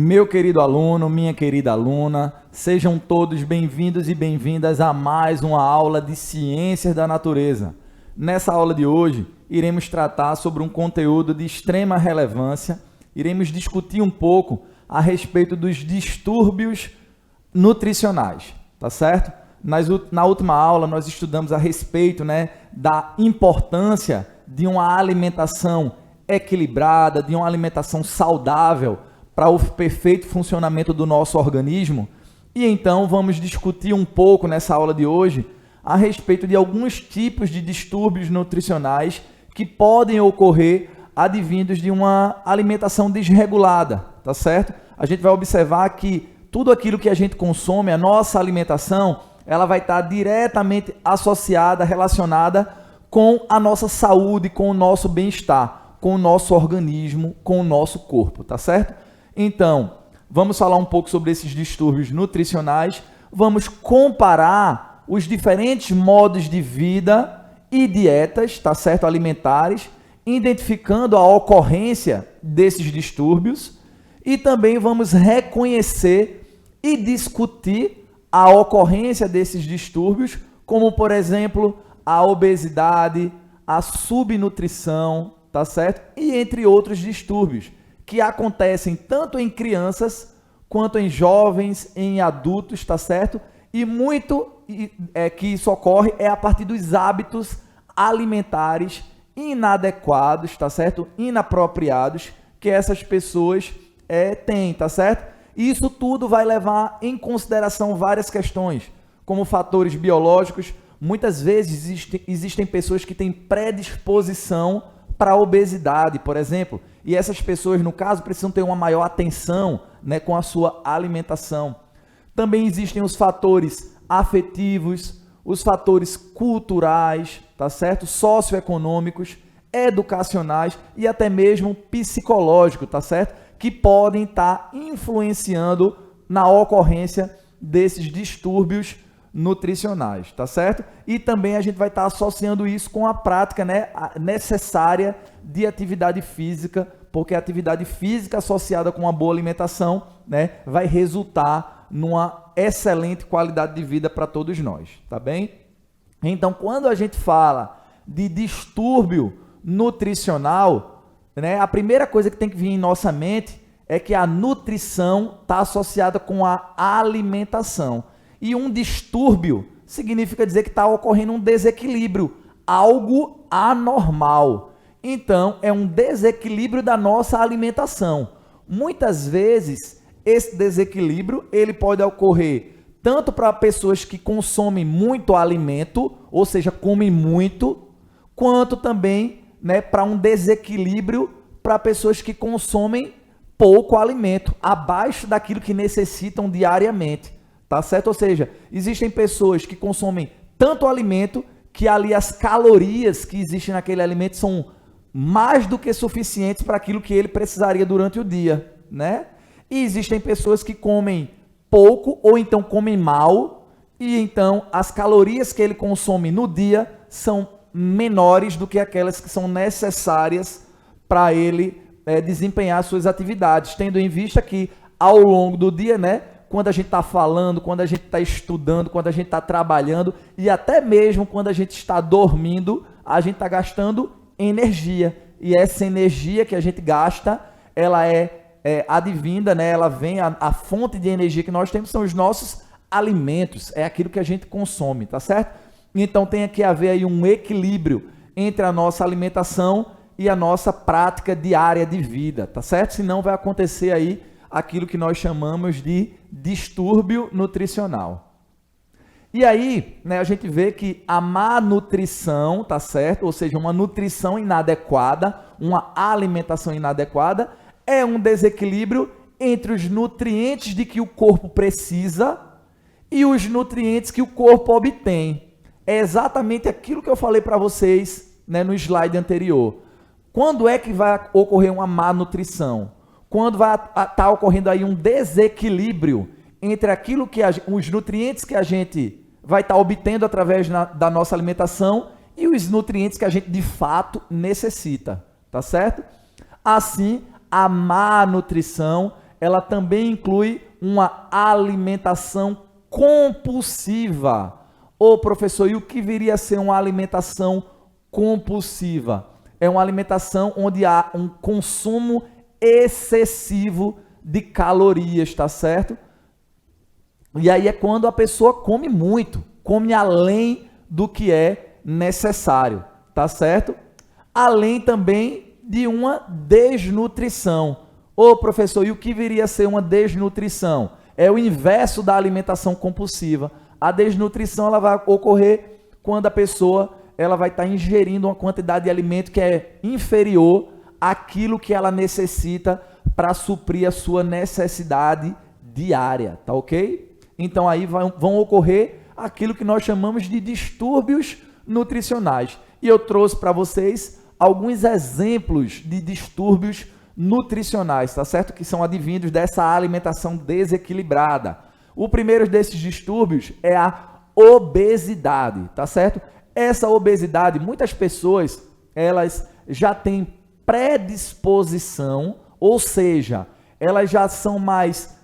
Meu querido aluno, minha querida aluna, sejam todos bem-vindos e bem-vindas a mais uma aula de Ciências da Natureza. Nessa aula de hoje, iremos tratar sobre um conteúdo de extrema relevância, iremos discutir um pouco a respeito dos distúrbios nutricionais, tá certo? Na última aula, nós estudamos a respeito, da importância de uma alimentação equilibrada, de uma alimentação saudável, para o perfeito funcionamento do nosso organismo. E então vamos discutir um pouco nessa aula de hoje a respeito de alguns tipos de distúrbios nutricionais que podem ocorrer advindos de uma alimentação desregulada, tá certo? A gente vai observar que tudo aquilo que a gente consome, a nossa alimentação, ela vai estar diretamente associada, relacionada com a nossa saúde, com o nosso bem-estar, com o nosso organismo, com o nosso corpo, tá certo? Então, vamos falar um pouco sobre esses distúrbios nutricionais, vamos comparar os diferentes modos de vida e dietas, tá certo, alimentares, identificando a ocorrência desses distúrbios e também vamos reconhecer e discutir a ocorrência desses distúrbios, como por exemplo, a obesidade, a subnutrição, tá certo? E entre outros distúrbios que acontecem tanto em crianças, quanto em jovens, em adultos, tá certo? E muito que isso ocorre é a partir dos hábitos alimentares inadequados, tá certo? Inapropriados que essas pessoas têm, tá certo? E isso tudo vai levar em consideração várias questões, como fatores biológicos. Muitas vezes existem pessoas que têm predisposição para a obesidade, por exemplo, e essas pessoas, no caso, precisam ter uma maior atenção, com a sua alimentação. Também existem os fatores afetivos, os fatores culturais, tá certo? Socioeconômicos, educacionais e até mesmo psicológicos, tá certo? Que podem estar influenciando na ocorrência desses distúrbios nutricionais, tá certo? E também a gente vai estar associando isso com a prática, necessária de atividade física, porque a atividade física associada com uma boa alimentação, vai resultar numa excelente qualidade de vida para todos nós, tá bem? Então, quando a gente fala de distúrbio nutricional, a primeira coisa que tem que vir em nossa mente é que a nutrição está associada com a alimentação. E um distúrbio significa dizer que está ocorrendo um desequilíbrio, algo anormal. Então, é um desequilíbrio da nossa alimentação. Muitas vezes, esse desequilíbrio ele pode ocorrer tanto para pessoas que consomem muito alimento, ou seja, comem muito, quanto também para um desequilíbrio para pessoas que consomem pouco alimento, abaixo daquilo que necessitam diariamente. Tá certo? Ou seja, existem pessoas que consomem tanto alimento que ali as calorias que existem naquele alimento são mais do que suficientes para aquilo que ele precisaria durante o dia, E existem pessoas que comem pouco ou então comem mal e então as calorias que ele consome no dia são menores do que aquelas que são necessárias para ele desempenhar suas atividades, tendo em vista que ao longo do dia, quando a gente está falando, quando a gente está estudando, quando a gente está trabalhando e até mesmo quando a gente está dormindo, a gente está gastando energia. E essa energia que a gente gasta, ela é advinda, ela vem, a fonte de energia que nós temos são os nossos alimentos, é aquilo que a gente consome, tá certo? Então tem que haver aí um equilíbrio entre a nossa alimentação e a nossa prática diária de vida, tá certo? Senão vai acontecer aí aquilo que nós chamamos de distúrbio nutricional. E aí, a gente vê que a má nutrição, tá certo? Ou seja, uma nutrição inadequada, uma alimentação inadequada, é um desequilíbrio entre os nutrientes de que o corpo precisa e os nutrientes que o corpo obtém. É exatamente aquilo que eu falei para vocês, no slide anterior. Quando é que vai ocorrer uma má nutrição? Quando vai estar ocorrendo aí um desequilíbrio entre aquilo que os nutrientes que a gente vai estar obtendo através da nossa alimentação e os nutrientes que a gente de fato necessita, tá certo? Assim, a má nutrição ela também inclui uma alimentação compulsiva. Ô professor, e o que viria a ser uma alimentação compulsiva? É uma alimentação onde há um consumo excessivo de calorias, tá certo? E aí é quando a pessoa come muito, come além do que é necessário, tá certo? Além também de uma desnutrição. Ô professor, e o que viria a ser uma desnutrição? É o inverso da alimentação compulsiva. A desnutrição ela vai ocorrer quando a pessoa ela vai estar ingerindo uma quantidade de alimento que é inferior àquilo que ela necessita para suprir a sua necessidade diária, tá ok? Então aí vão ocorrer aquilo que nós chamamos de distúrbios nutricionais. E eu trouxe para vocês alguns exemplos de distúrbios nutricionais, tá certo? Que são advindos dessa alimentação desequilibrada. O primeiro desses distúrbios é a obesidade, tá certo? Essa obesidade, muitas pessoas, elas já têm predisposição, ou seja, elas já são mais,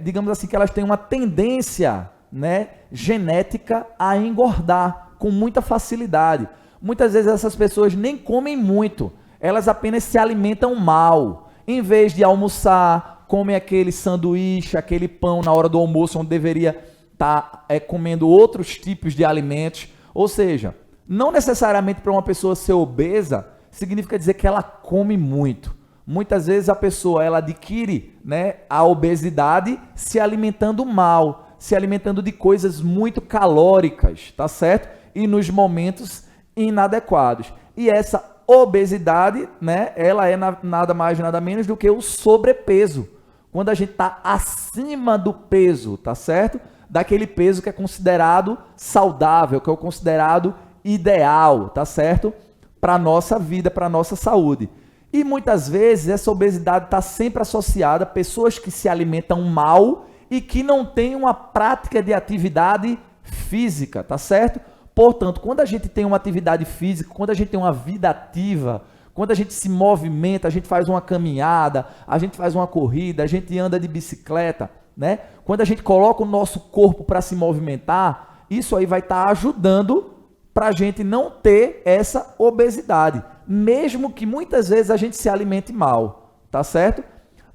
digamos assim, que elas têm uma tendência, né, genética a engordar com muita facilidade. Muitas vezes essas pessoas nem comem muito, elas apenas se alimentam mal. Em vez de almoçar, comem aquele sanduíche, aquele pão na hora do almoço, onde deveria estar comendo outros tipos de alimentos. Ou seja, não necessariamente para uma pessoa ser obesa, significa dizer que ela come muito. Muitas vezes a pessoa ela adquire, né, a obesidade se alimentando mal, se alimentando de coisas muito calóricas, tá certo? E nos momentos inadequados. E essa obesidade, né, ela é nada mais, nada menos do que o sobrepeso. Quando a gente está acima do peso, tá certo? Daquele peso que é considerado saudável, que é o considerado ideal, tá certo? Para a nossa vida, para a nossa saúde. E muitas vezes essa obesidade está sempre associada a pessoas que se alimentam mal e que não têm uma prática de atividade física, tá certo? Portanto, quando a gente tem uma atividade física, quando a gente tem uma vida ativa, quando a gente se movimenta, a gente faz uma caminhada, a gente faz uma corrida, a gente anda de bicicleta, né? Quando a gente coloca o nosso corpo para se movimentar, isso aí vai estar ajudando para a gente não ter essa obesidade, mesmo que muitas vezes a gente se alimente mal, tá certo?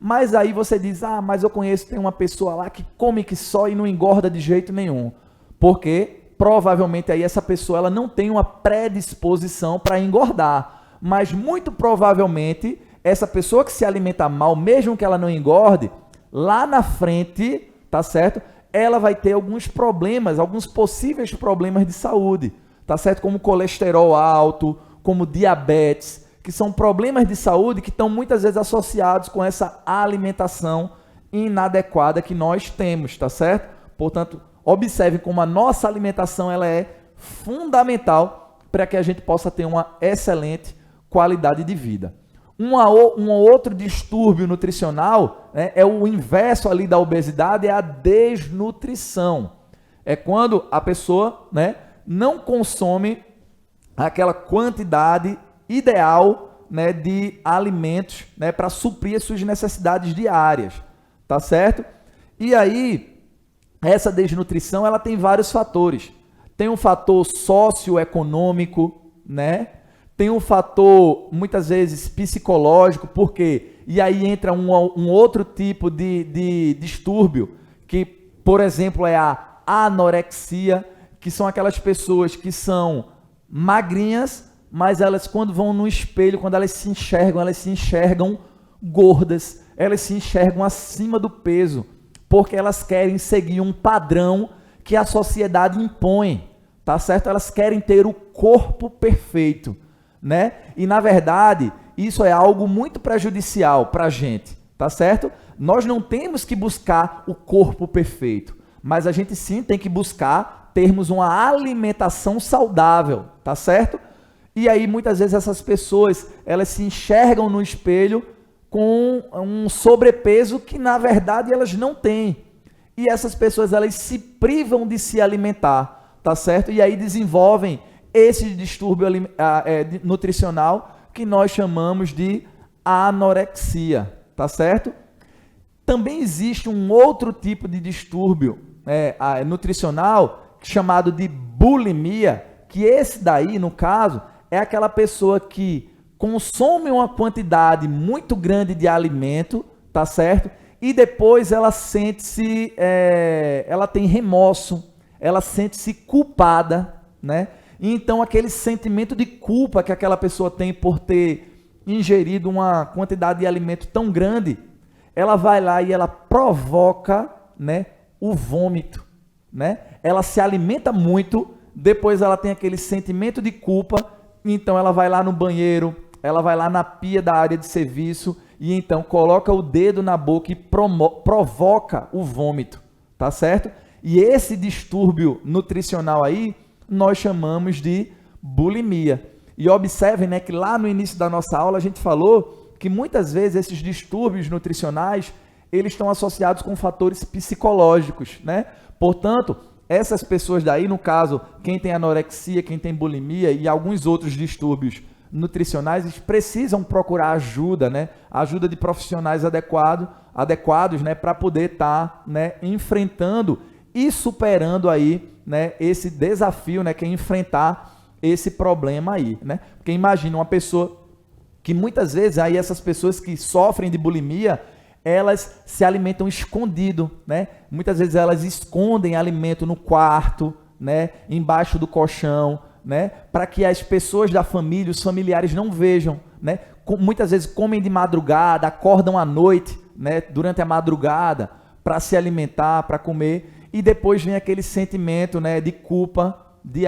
Mas aí você diz, mas eu conheço, tem uma pessoa lá que come que só e não engorda de jeito nenhum, porque provavelmente aí essa pessoa ela não tem uma predisposição para engordar, mas muito provavelmente essa pessoa que se alimenta mal, mesmo que ela não engorde, lá na frente, tá certo? Ela vai ter alguns problemas, alguns possíveis problemas de saúde, tá certo? Como colesterol alto, como diabetes, que são problemas de saúde que estão muitas vezes associados com essa alimentação inadequada que nós temos, tá certo? Portanto, observe como a nossa alimentação ela é fundamental para que a gente possa ter uma excelente qualidade de vida. Um outro distúrbio nutricional, né, é o inverso ali da obesidade, é a desnutrição. É quando a pessoa, né, não consome aquela quantidade ideal, né, de alimentos, né, para suprir as suas necessidades diárias, tá certo? E aí, essa desnutrição ela tem vários fatores. Tem um fator socioeconômico, né? Tem um fator, muitas vezes, psicológico, porque e aí entra um outro tipo de distúrbio, que, por exemplo, é a anorexia, que são aquelas pessoas que são magrinhas, mas elas, quando vão no espelho, quando elas se enxergam gordas, elas se enxergam acima do peso, porque elas querem seguir um padrão que a sociedade impõe, tá certo? Elas querem ter o corpo perfeito, né? E na verdade, isso é algo muito prejudicial para a gente, tá certo? Nós não temos que buscar o corpo perfeito, mas a gente sim tem que buscar termos uma alimentação saudável, tá certo? E aí muitas vezes essas pessoas, elas se enxergam no espelho com um sobrepeso que na verdade elas não têm. E essas pessoas elas se privam de se alimentar, tá certo? E aí desenvolvem esse distúrbio nutricional que nós chamamos de anorexia, tá certo? Também existe um outro tipo de distúrbio nutricional chamado de bulimia, que esse daí, no caso, é aquela pessoa que consome uma quantidade muito grande de alimento, tá certo? E depois ela sente-se, ela tem remorso, ela sente-se culpada, né? E então aquele sentimento de culpa que aquela pessoa tem por ter ingerido uma quantidade de alimento tão grande, ela vai lá e ela provoca, né, o vômito, né? Ela se alimenta muito, depois ela tem aquele sentimento de culpa, então ela vai lá no banheiro, ela vai lá na pia da área de serviço e então coloca o dedo na boca e provoca o vômito, tá certo? E esse distúrbio nutricional aí, nós chamamos de bulimia. E observem, né, que lá no início da nossa aula a gente falou que muitas vezes esses distúrbios nutricionais, eles estão associados com fatores psicológicos, né? Portanto, essas pessoas daí, no caso, quem tem anorexia, quem tem bulimia e alguns outros distúrbios nutricionais, eles precisam procurar ajuda, né? Ajuda de profissionais adequados, né, para poder estar, né, enfrentando e superando aí, né, esse desafio, né, que é enfrentar esse problema aí, né? Porque imagina uma pessoa que muitas vezes aí essas pessoas que sofrem de bulimia, elas se alimentam escondido, né? Muitas vezes elas escondem alimento no quarto, né, embaixo do colchão, né, para que as pessoas da família, os familiares não vejam, né? Muitas vezes comem de madrugada, acordam à noite, né, durante a madrugada para se alimentar, para comer, e depois vem aquele sentimento, né, de culpa,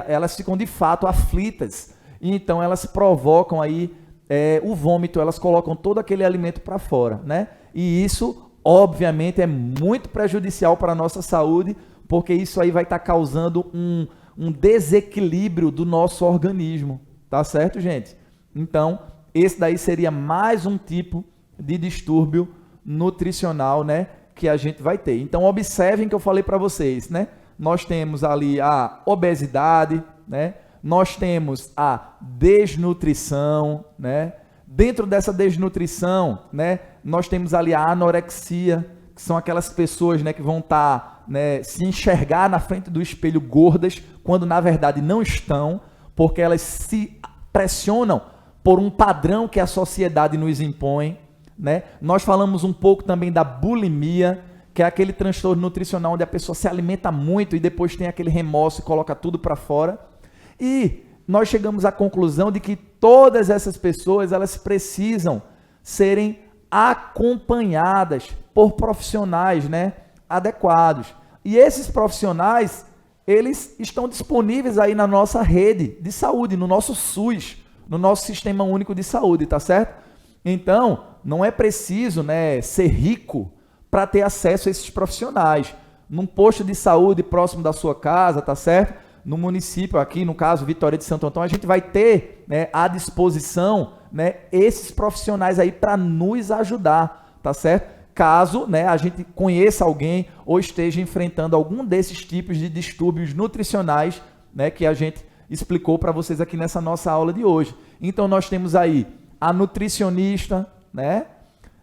elas ficam de fato aflitas, e então elas provocam aí o vômito, elas colocam todo aquele alimento para fora, né? E isso, obviamente, é muito prejudicial para a nossa saúde, porque isso aí vai estar causando um desequilíbrio do nosso organismo, tá certo, gente? Então, esse daí seria mais um tipo de distúrbio nutricional, né, que a gente vai ter. Então, observem que eu falei para vocês, né? Nós temos ali a obesidade, né? Nós temos a desnutrição, né? Dentro dessa desnutrição, né, nós temos ali a anorexia, que são aquelas pessoas, né, que vão estar, né, se enxergar na frente do espelho gordas, quando na verdade não estão, porque elas se pressionam por um padrão que a sociedade nos impõe, né? Nós falamos um pouco também da bulimia, que é aquele transtorno nutricional onde a pessoa se alimenta muito e depois tem aquele remorso e coloca tudo para fora. E nós chegamos à conclusão de que todas essas pessoas, elas precisam serem acompanhadas por profissionais, né, adequados. E esses profissionais, eles estão disponíveis aí na nossa rede de saúde, no nosso SUS, no nosso Sistema Único de Saúde, tá certo? Então, não é preciso, né, ser rico para ter acesso a esses profissionais. Num posto de saúde próximo da sua casa, tá certo? No município aqui, no caso, Vitória de Santo Antônio, a gente vai ter, né, à disposição, né, esses profissionais aí para nos ajudar, tá certo? Caso, né, a gente conheça alguém ou esteja enfrentando algum desses tipos de distúrbios nutricionais, né, que a gente explicou para vocês aqui nessa nossa aula de hoje. Então, nós temos aí a nutricionista, né,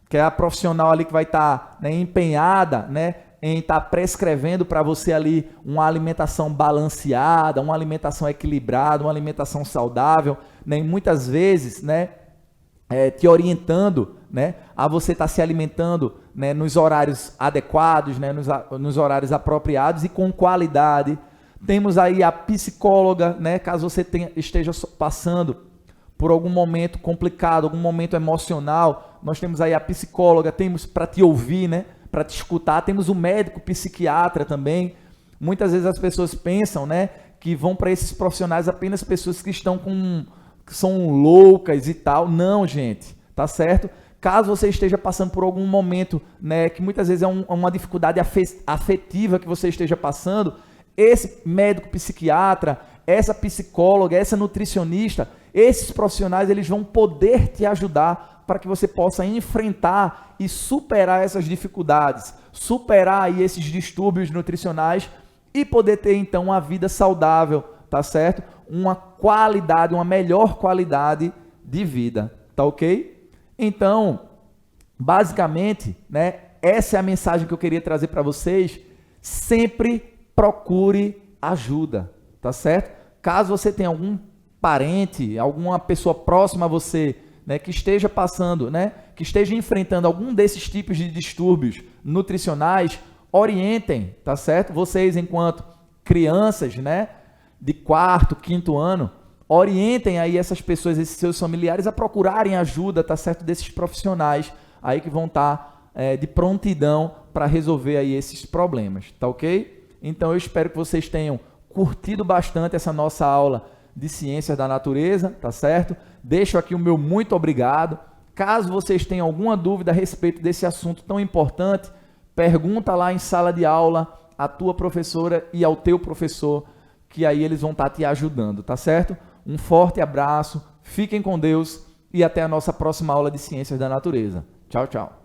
que é a profissional ali que vai estar, né, empenhada, né, em estar prescrevendo para você ali uma alimentação balanceada, uma alimentação equilibrada, uma alimentação saudável, né? E muitas vezes, né, te orientando, né, a você estar se alimentando, né, nos horários adequados, né, nos horários apropriados e com qualidade. Temos aí a psicóloga, né, caso você esteja passando por algum momento complicado, algum momento emocional, nós temos aí a psicóloga, temos para te ouvir, né, para te escutar, temos o médico psiquiatra também. Muitas vezes as pessoas pensam, né, que vão para esses profissionais apenas pessoas que são loucas e tal. Não, gente, tá certo? Caso você esteja passando por algum momento, né, que muitas vezes é uma dificuldade afetiva que você esteja passando, esse médico psiquiatra, essa psicóloga, essa nutricionista, esses profissionais, eles vão poder te ajudar para que você possa enfrentar e superar essas dificuldades, superar aí esses distúrbios nutricionais e poder ter então uma vida saudável, tá certo? Uma qualidade, uma melhor qualidade de vida, tá ok? Então, basicamente, né, essa é a mensagem que eu queria trazer para vocês. Sempre procure ajuda, tá certo? Caso você tenha algum parente, alguma pessoa próxima a você, né, que esteja passando, né, que esteja enfrentando algum desses tipos de distúrbios nutricionais, orientem, tá certo? Vocês, enquanto crianças, né, de 4º, 5º ano, orientem aí essas pessoas, esses seus familiares a procurarem ajuda, tá certo? Desses profissionais aí que vão estar de prontidão para resolver aí esses problemas, tá ok? Então eu espero que vocês tenham curtido bastante essa nossa aula de ciências da natureza, tá certo? Deixo aqui o meu muito obrigado. Caso vocês tenham alguma dúvida a respeito desse assunto tão importante, pergunta lá em sala de aula à tua professora e ao teu professor, que aí eles vão estar te ajudando, tá certo? Um forte abraço, fiquem com Deus e até a nossa próxima aula de ciências da natureza. Tchau, tchau.